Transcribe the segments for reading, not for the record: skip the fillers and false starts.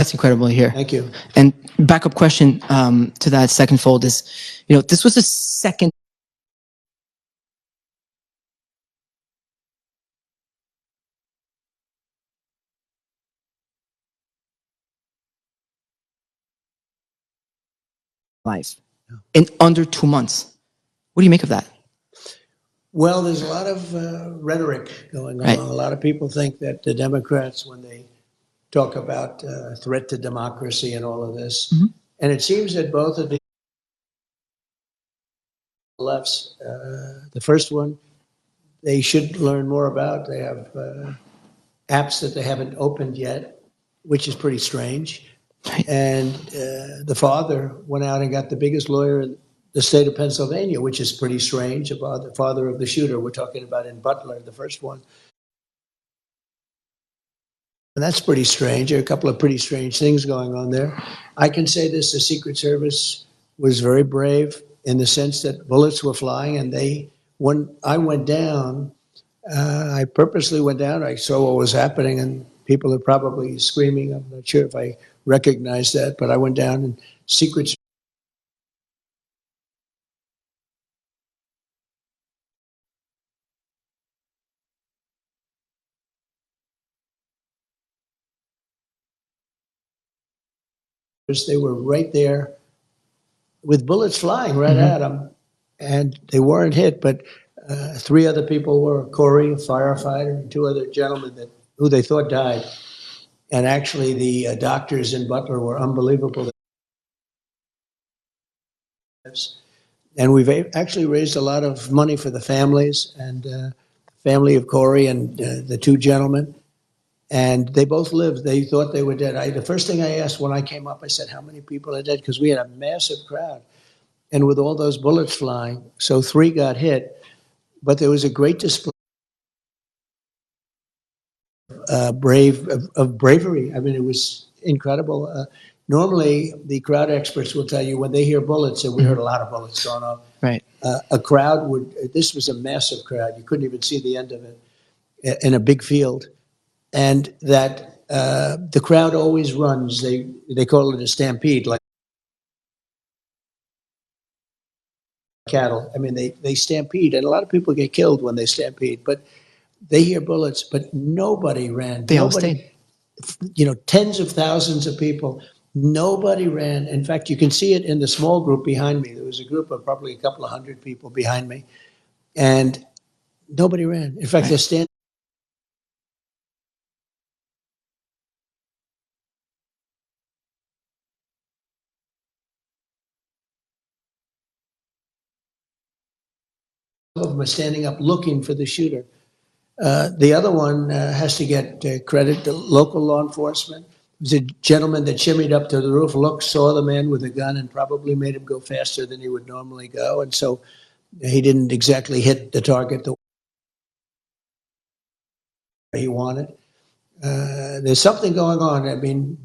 That's incredible to hear. Thank you. And backup question to that second fold is, this was the second life in under 2 months. What do you make of that? Well, there's a lot of rhetoric going on. Right. A lot of people think that the Democrats, when they talk about threat to democracy and all of this, and it seems that both of the lefts, the first one, they should learn more about. They have apps that they haven't opened yet, which is pretty strange. And the father went out and got the biggest lawyer in the state of Pennsylvania, which is pretty strange, about the father of the shooter. We're talking about in Butler, the first one. And that's pretty strange. There are a couple of pretty strange things going on there. I can say this, the Secret Service was very brave in the sense that bullets were flying, and when I went down, I purposely went down. I saw what was happening, and people are probably screaming. I'm not sure if I recognize that, but I went down, and Secret Service, they were right there with bullets flying right at them, and they weren't hit, but three other people were: Corey, a firefighter, and two other gentlemen who they thought died. And actually, the doctors in Butler were unbelievable. And we've actually raised a lot of money for the families and family of Corey and the two gentlemen. And they both lived. They thought they were dead. The first thing I asked when I came up, I said, how many people are dead? Because we had a massive crowd. And with all those bullets flying, so three got hit. But there was a great display of bravery. I mean, it was incredible. Normally, the crowd experts will tell you when they hear bullets, and we heard a lot of bullets going off. Right. A crowd this was a massive crowd. You couldn't even see the end of it in a big field. And that the crowd always runs. They call it a stampede, like cattle. I mean, they stampede, and a lot of people get killed when they stampede, but they hear bullets, but nobody ran. They all stayed. Tens of thousands of people. Nobody ran. In fact, you can see it in the small group behind me. There was a group of probably a couple of hundred people behind me, and nobody ran. In fact, they're standing of them are standing up looking for the shooter. The other one has to get credit to local law enforcement. It was a gentleman that shimmied up to the roof, saw the man with a gun, and probably made him go faster than he would normally go. And so he didn't exactly hit the target the way he wanted. There's something going on. I mean,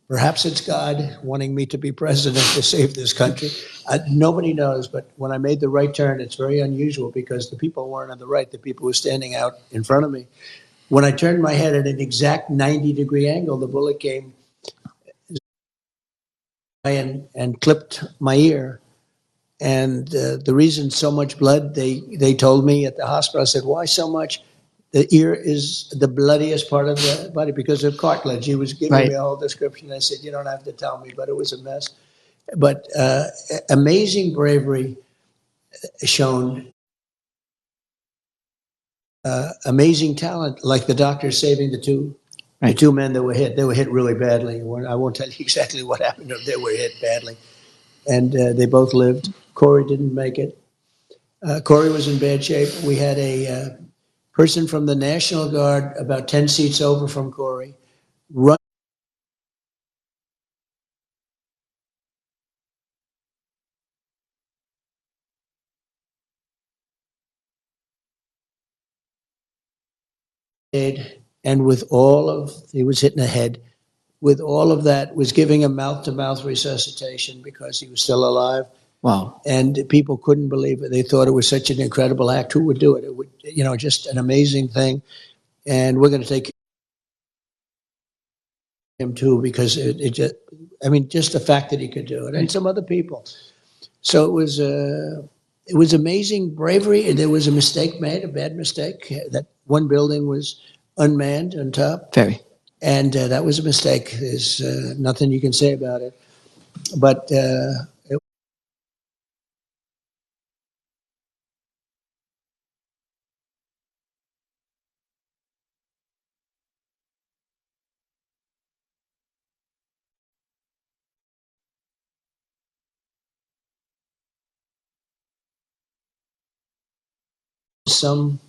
perhaps it's God wanting me to be president to save this country. Nobody knows, but when I made the right turn, it's very unusual because the people weren't on the right. The people were standing out in front of me. When I turned my head at an exact 90-degree angle, the bullet came and clipped my ear. And the reason so much blood, they told me at the hospital, I said, why so much? The ear is the bloodiest part of the body because of cartilage. He was giving me a whole description. I said, you don't have to tell me, but it was a mess. But amazing bravery shown, amazing talent, like the doctor saving the two men that were hit. They were hit really badly. I won't tell you exactly what happened. They were hit badly. And they both lived. Corey didn't make it. Corey was in bad shape. We had a person from the National Guard about 10 seats over from Corey run and with he was hit in the head. With all of that, was giving him mouth-to-mouth resuscitation because he was still alive. Wow. And people couldn't believe it. They thought it was such an incredible act. Who would do it? It would, just an amazing thing. And we're going to take him too, because it just, I mean, just the fact that he could do it, and some other people. So it was amazing bravery. There was a mistake made, a bad mistake. That one building was unmanned on top, Very. and that was a mistake. There's nothing you can say about it. But some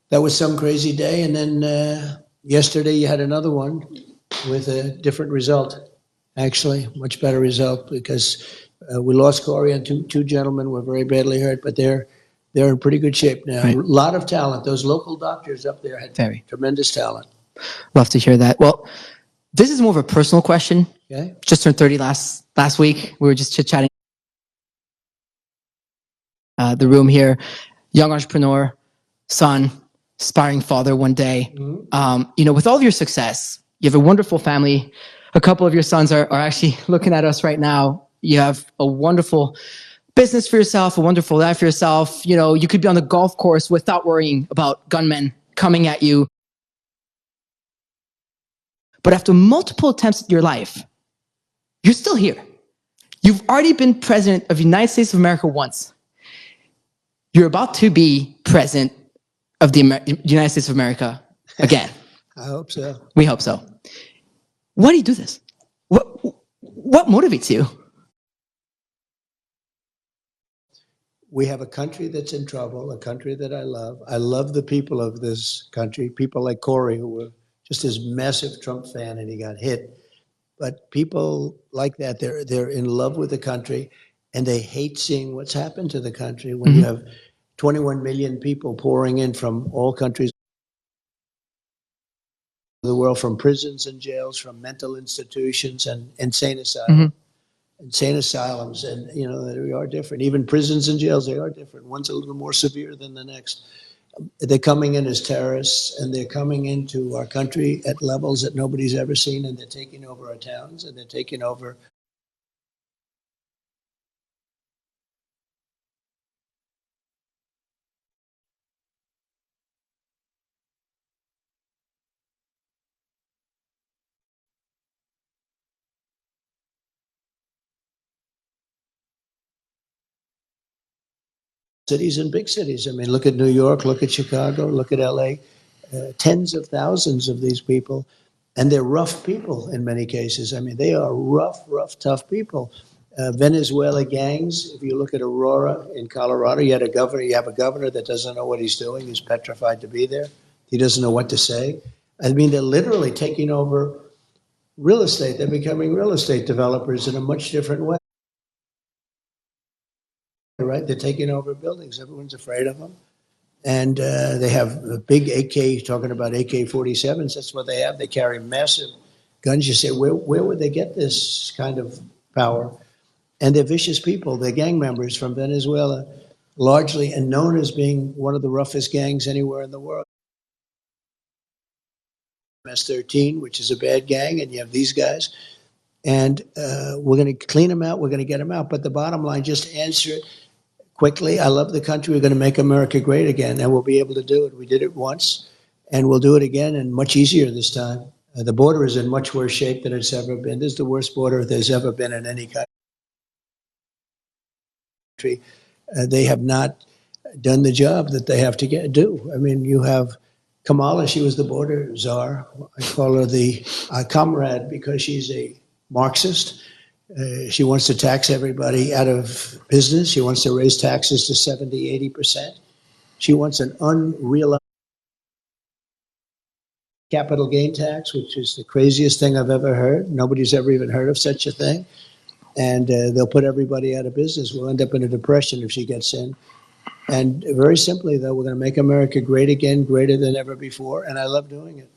that was some crazy day, and then yesterday you had another one with a different result. Actually, much better result, because we lost Corey, and two gentlemen were very badly hurt, but they're in pretty good shape now. Right. A lot of talent. Those local doctors up there had Very. tremendous talent. Love to hear that. Well, this is more of a personal question. Okay. Just turned 30 last week. We were just chit-chatting. The room here, young entrepreneur, son, aspiring father one day. Mm-hmm. With all of your success, you have a wonderful family. A couple of your sons are actually looking at us right now. You have a wonderful business for yourself, a wonderful life for yourself. You could be on the golf course without worrying about gunmen coming at you. But after multiple attempts at your life, you're still here. You've already been president of the United States of America once. You're about to be president of the United States of America again. I hope so. We hope so. Why do you do this? What motivates you? We have a country that's in trouble, a country that I love. I love the people of this country, people like Corey, who were just this massive Trump fan and he got hit. But people like that, they're in love with the country, and they hate seeing what's happened to the country when you have 21 million people pouring in from all countries of the world, from prisons and jails, from mental institutions and insane asylums. Insane asylums, and they are different. Even prisons and jails, they are different. One's a little more severe than the next. They're coming in as terrorists, and they're coming into our country at levels that nobody's ever seen, and they're taking over our towns, and they're taking over cities and big cities. I mean, look at New York, look at Chicago, look at LA. Tens of thousands of these people, and they're rough people in many cases. I mean, they are rough, tough people. Venezuela gangs. If you look at Aurora in Colorado, you have a governor that doesn't know what he's doing. He's petrified to be there. He doesn't know what to say. I mean, they're literally taking over real estate. They're becoming real estate developers in a much different way. Right? They're taking over buildings. Everyone's afraid of them. And they have a big AK, talking about AK-47s. That's what they have. They carry massive guns. You say, where would they get this kind of power? And they're vicious people. They're gang members from Venezuela, largely, and known as being one of the roughest gangs anywhere in the world. MS-13, which is a bad gang, and you have these guys. And we're going to clean them out. We're going to get them out. But the bottom line, just answer it quickly. I love the country. We're going to make America great again, and we'll be able to do it. We did it once, and we'll do it again, and much easier this time. The border is in much worse shape than it's ever been. This is the worst border there's ever been in any country. They have not done the job that they have to do. I mean, you have Kamala. She was the border czar. I call her the comrade because she's a Marxist. She wants to tax everybody out of business. She wants to raise taxes to 70, 80%. She wants an unreal capital gain tax, which is the craziest thing I've ever heard. Nobody's ever even heard of such a thing. And they'll put everybody out of business. We'll end up in a depression if she gets in. And very simply, though, we're going to make America great again, greater than ever before. And I love doing it.